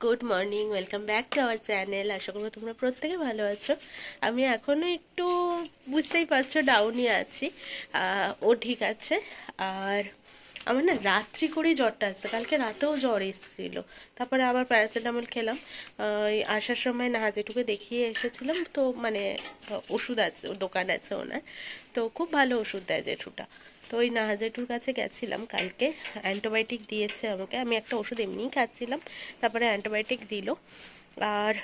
Good morning, welcome back to our channel. আশা করবো তোমরা প্রত্যেকে ভালো আছো। আমি এখনো একটু বুঝতেই পারছো ডাউনই আছি। ও ঠিক আছে। আর আমার না রাত্রি করেই জ্বরটা আসছে, কালকে রাতেও জ্বর এসেছিল, তারপরে আবার প্যারাসিটামল খেলাম। আসার সময় না যেটুকু দেখিয়ে এসেছিলাম, তো মানে ওষুধ আছে, দোকান আছে ওনার, তো খুব ভালো ওষুধ দেয় জেঠুটা। তো ওই নাহাজেঠুর কাছে গেছিলাম কালকে, অ্যান্টিবায়োটিক দিয়েছে আমাকে। আমি একটা ওষুধ এমনিই খাচ্ছিলাম, তারপরে অ্যান্টিবায়োটিক দিল, আর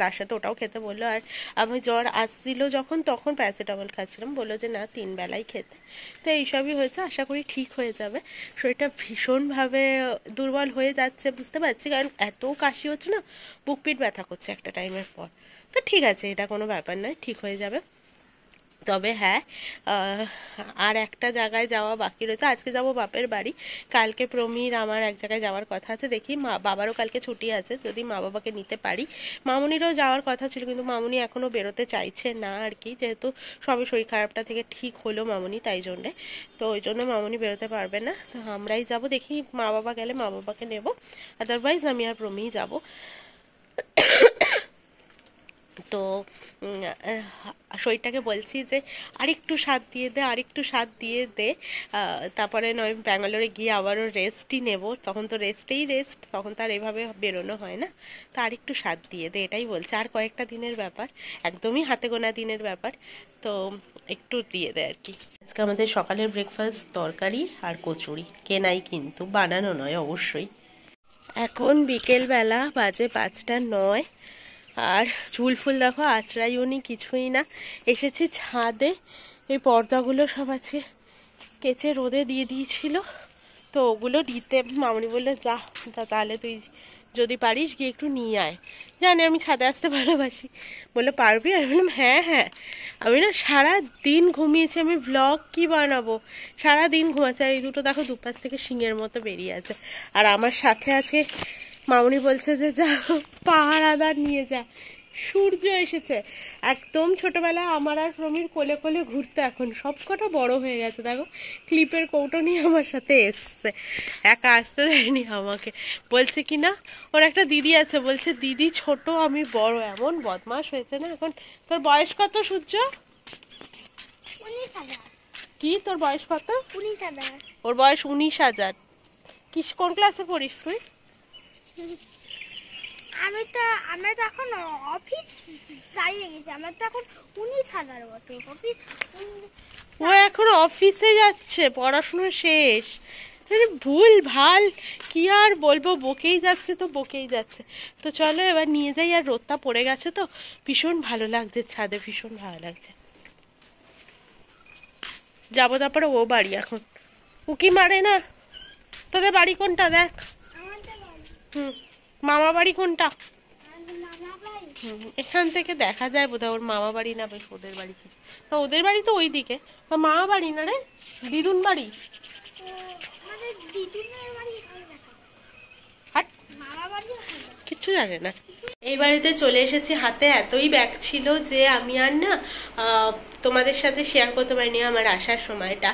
তার সাথে ওটাও খেতে বললো। আর আমি জ্বর আসছিল যখন, তখন প্যারাসিটামল খাচ্ছিলাম, বললো যে না 3 বেলাই খেতে। তো এইসবই হয়েছে, আশা করি ঠিক হয়ে যাবে। শরীরটা ভীষণভাবে দুর্বল হয়ে যাচ্ছে, বুঝতে পারছি, কারণ এত কাশি হচ্ছে না, বুক পিঠ ব্যথা করছে একটা টাইমের পর। তো ঠিক আছে, এটা কোনো ব্যাপার নয়, ঠিক হয়ে যাবে। তবে হ্যাঁ, আর একটা জায়গায় যাওয়া বাকি রয়েছে। আজকে যাব বাপের বাড়ি, কালকে প্রমীর আমার এক জায়গায় যাওয়ার কথা আছে। দেখি, বাবারও কালকে ছুটি আছে, যদি মা বাবাকে নিতে পারি। মামুনিরও যাওয়ার কথা ছিল, কিন্তু মামুনি এখনো বেরোতে চাইছে না আর কি, যেহেতু সবে শরীর খারাপটা থেকে ঠিক হলো মামুনি, তাই জন্যে। তো ওই জন্য মামুনি বেরোতে পারবে না, তো আমরাই যাব। দেখি, মা বাবা গেলে মা বাবাকে নেবো, আদারওয়াইজ আমি আর প্রমীই যাবো। তো শরীরটাকে বলছি যে আরেকটু সাথ দিয়ে দে, আরেকটু সাথ দিয়ে দে। তারপরে নয় ব্যাঙ্গালোরে গিয়ে আবারও রেস্টই নেব, তখন তো রেস্টেই রেস্ট, তখন তো আর এভাবে বেরোনো হয় না। তো আরেকটু সাথ দিয়ে দে, এটাই বলছে। আর কয়েকটা দিনের ব্যাপার, একদমই হাতে গোনা দিনের ব্যাপার, তো একটু দিয়ে দে আর কি। আজকে আমাদের সকালের ব্রেকফাস্ট তরকারি আর কচুরি, কেনাই কিন্তু, বানানো নয় অবশ্যই। এখন বিকেলবেলা, বাজে 5টা 9। আর চুল ফুল দেখো আঁচড়াইও নি, কিছুই না। এসেছি ছাদে, এই পর্দাগুলো সব আছে কেচে রোদে দিয়ে দিয়েছিল, তো ওগুলো দিতে মামনি বললো যা, তাহলে তুই যদি পারিস গিয়ে একটু নিয়ে আয়। জানি আমি ছাদে আসতে ভালোবাসি, বললো পারবি? আমি বললাম হ্যাঁ হ্যাঁ। আমি না সারা দিন ঘুমিয়েছি, আমি ভ্লগ কি বানাবো, সারা দিন ঘুমাচ্ছি। আর এই দুটো দেখো দুপাশ থেকে শিঙের মতো বেরিয়ে আছে। আর আমার সাথে আছে মামনি, বলছে যে যা পাহারাদার নিয়ে যা, সূর্য এসেছে। একদম ছোটবেলায় আমার আর প্রমীর কোলে কোলে ঘুরতে, এখন সব কটা বড় হয়ে গেছে। দেখো, ক্লিপের কৌটো নিয়ে আমার সাথে এসছে, একা আসতে দেয়নি আমাকে। বলছে কি না ওর একটা দিদি আছে, বলছে দিদি ছোট আমি বড়, এমন বদমাশ হয়েছে না এখন। তোর বয়স কত সূর্য? কি তোর বয়স কত? 19,000। ওর বয়স 19,000। কোন ক্লাসে পড়িস তুই? আমি তো এখন অফিস দাঁড়িয়ে গেছি, আমার তো এখন 19,000 বছর অফিস। ও এখন অফিসে যাচ্ছে, পড়াশোনা শেষ। ভুল ভাল কি আর বলবো, বকেই যাচ্ছে তো বকেই যাচ্ছে। তো চলো এবার নিয়ে যাই। আর রোদটা পড়ে গেছে তো ভীষণ ভালো লাগছে, ছাদে ভীষণ ভালো লাগছে। যাবো, তারপরে ও বাড়ি এখন উকি মারে না। তোদের বাড়ি কোনটা দেখ? মামা বাড়ি কোনটা? এখান থেকে দেখা যায় বোধহয় ওর মামা বাড়ি, না বেশ ওদের বাড়ি কি না, ওদের বাড়ি তো ওই দিকে। মামা বাড়ি না রে, দিদুন বাড়ি। কিচ্ছু জানে না। এই বাড়িতে চলে এসেছি, হাতে এতই ব্যাগ ছিল যে আমি আর না তোমাদের সাথে শেয়ার করতে পারিনি আমার আসার সময়টা।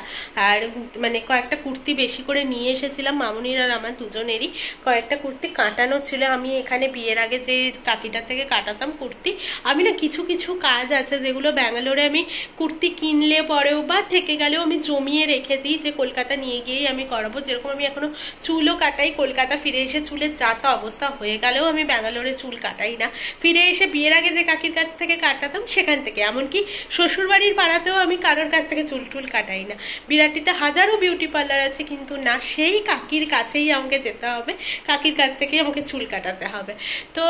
আর মানে কয়েকটা কুর্তি বেশি করে নিয়ে এসেছিলাম, মামুনির আর আমার দুজনেরই। কয়েকটা কুর্তি কাটানো ছিল, আমি এখানে বিয়ের আগে যে কাকিটার থেকে কাটাতাম কুর্তি। আমি না কিছু কিছু কাজ আছে যেগুলো ব্যাঙ্গালোরে আমি কুর্তি কিনলে পরেও বা থেকে গেলেও আমি জমিয়ে রেখে দিই, যে কলকাতা নিয়ে গিয়েই আমি করাবো। যেরকম আমি এখনো চুলও কাটাই, কলকাতা ফিরে এসে চুলের যা তো অবস্থা হয়ে গেলেও আমি ব্যাঙ্গালোরে চুল কাটাই না। ফিরে এসে বিয়ের আগে যে কাকির কাছ থেকে কাটাতাম সেখান থেকে, এমনকি শ্বশুর বাড়ির পাড়াতেও আমি কারোর কাছ থেকে চুল টুল কাটাই না। বিরাটিতে হাজারো বিউটি পার্লার আছে, কিন্তু না, সেই কাকির কাছেই আমাকে যেতে হবে, কাকির কাছ থেকেই আমাকে চুল কাটাতে হবে। তো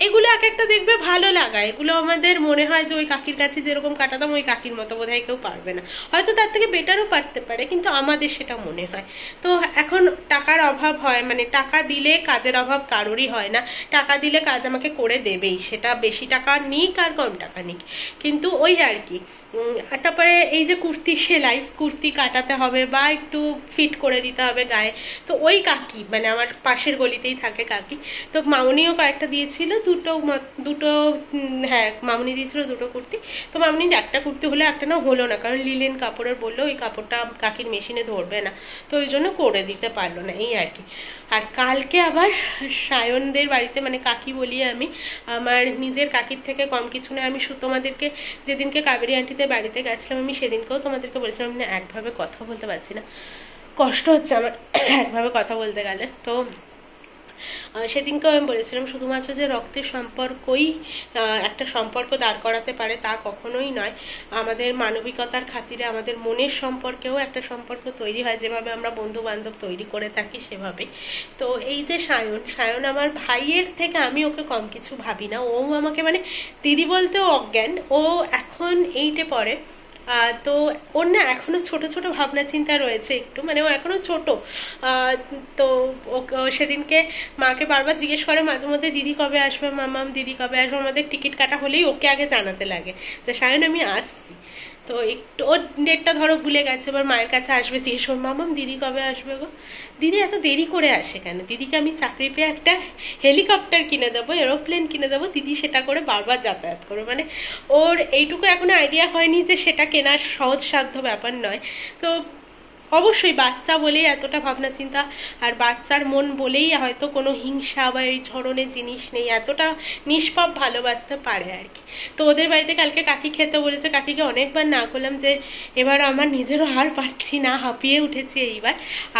এগুলো এক একটা দেখবে ভালো লাগায়, এগুলো আমাদের মনে হয় যে ওই কাকির কাছে যেরকম কাটাতাম ওই কাকির মতো বোধহয় কেউ পারবে না, হয়তো তার থেকে বেটারও পারতে পারে, কিন্তু আমাদের সেটা মনে হয়। তো এখন টাকার অভাব হয়, মানে টাকা দিলে কাজের অভাব কারোরই হয় না, টাকা দিলে কাজ আমাকে করে দেবেই, সেটা বেশি টাকা নিক আর কম টাকা নিক, কিন্তু ওই আর কি। তারপরে এই যে কুর্তি সেলাই, কুর্তি কাটাতে হবে বা একটু ফিট করে দিতে হবে গায়ে, তো ওই কাকি মানে আমার পাশের গলিতেই থাকে কাকি, তো মামনিও কয়েকটা দিয়েছিল, দুটো দুটো হ্যাঁ মামনি দিয়েছিল দুটো কুর্তি। তো মামনির একটা কুর্তি হলে একটা না হলো না, কারণ লিলেন কাপড়ের বললো ওই কাপড়টা কাকির মেশিনে ধরবে না, তো ওই জন্য করে দিতে পারলো না, এই আর কি। আর কালকে আবার সায়নদের বাড়িতে, মানে কাকি বলি আমি, আমার নিজের কাকির থেকে কম কিছু না। আমি তোমাদেরকে যেদিনকে কাবেরী আন্টিদের বাড়িতে গেছিলাম, আমি সেদিনকেও তোমাদেরকে বলেছিলাম আমি না একভাবে কথা বলতে পারছি না, কষ্ট হচ্ছে আমার একভাবে কথা বলতে গেলে। তো সেদিনকেও আমি বলেছিলাম শুধুমাত্র যে রক্তের সম্পর্কই একটা সম্পর্ক দাঁড় করাতে পারে তা কখনোই নয়, আমাদের মানবিকতার খাতিরে আমাদের মনের সম্পর্কেও একটা সম্পর্ক তৈরি হয়, যেভাবে আমরা বন্ধু বান্ধব তৈরি করে থাকি সেভাবে। তো এই যে সায়ন আমার ভাইয়ের থেকে আমি ওকে কম কিছু ভাবি না। ও আমাকে মানে দিদি বলতেও অজ্ঞান, ও এখন 8-এ পড়ে। তো ওর না এখনো ছোট ছোট ভাবনা চিন্তা রয়েছে একটু, মানে ও এখনো ছোট। তো সেদিনকে মাকে বারবার জিজ্ঞেস করে মাঝে মধ্যে দিদি কবে আসবে, মামাম দিদি কবে আসবে। আমাদের টিকিট কাটা হলেই ওকে আগে জানাতে লাগে যে সায়ন আমি আসছি। তো একটু ওর ডেটটা ধরো ভুলে গেছে, এবার মায়ের কাছে আসবে, জিজ্ঞেস করবো মামাম দিদি কবে আসবে গো। দিদি এত দেরি করে আসে কেন? দিদিকে আমি চাকরি পেয়ে একটা হেলিকপ্টার কিনে দেবো, এরোপ্লেন কিনে দেবো, দিদি সেটা করে বারবার যাতায়াত করবে। মানে ওর এইটুকু এখনো আইডিয়া হয়নি যে সেটা কেনার সহজ সাধ্য ব্যাপার নয়। তো অবশ্যই বাচ্চা বলেই এতটা ভাবনা চিন্তা, আর বাচ্চার মন বলেই হয়তো কোনো হিংসা বা এই ধরনের জিনিস নেই, এতটা নিষ্পাপ ভালোবাসতে পারে আর কি। তো ওদের বাড়িতে কালকে কাকি খেতে বলেছে, কাকিকে অনেকবার না করলাম যে এবার আমার নিজেরও হার পাচ্ছি না, হাঁপিয়ে উঠেছি এইবার।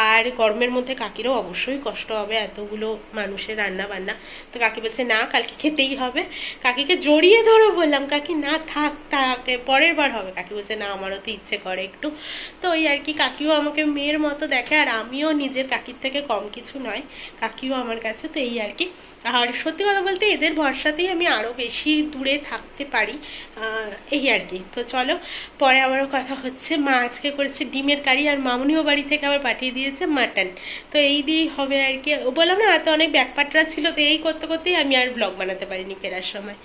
আর গরমের মধ্যে কাকিরও অবশ্যই কষ্ট হবে, এতগুলো মানুষের রান্না বান্না। তো কাকি বলছে না কালকে খেতেই হবে। কাকিকে জড়িয়ে ধরো বললাম, কাকি না থাক থাক পরের বার হবে। কাকি বলছে না আমারও তো ইচ্ছে করে একটু। তো ওই আর কি, কাকিও আমাকে মেয়ের মতো দেখে, আর আমিও নিজের কাকির থেকে কম কিছু নয়, কাকিও আমার কাছে। তো এই আর কি। আর সত্যি কথা বলতে এদের ভরসাতেই আমি আরো বেশি দূরে থাকতে পারি, এই আর কি। তো চলো পরে আবারও কথা হচ্ছে। মা আজকে করেছে ডিমের কারি, আর মামুনিও বাড়ি থেকে আবার পাঠিয়ে দিয়েছে মাটন। তো এই দিয়েই হবে আর কি। বললাম না এত অনেক ব্যাকপাটরা ছিল, তো এই করতে করতেই আমি আর ব্লগ বানাতে পারিনি ফেরার সময়।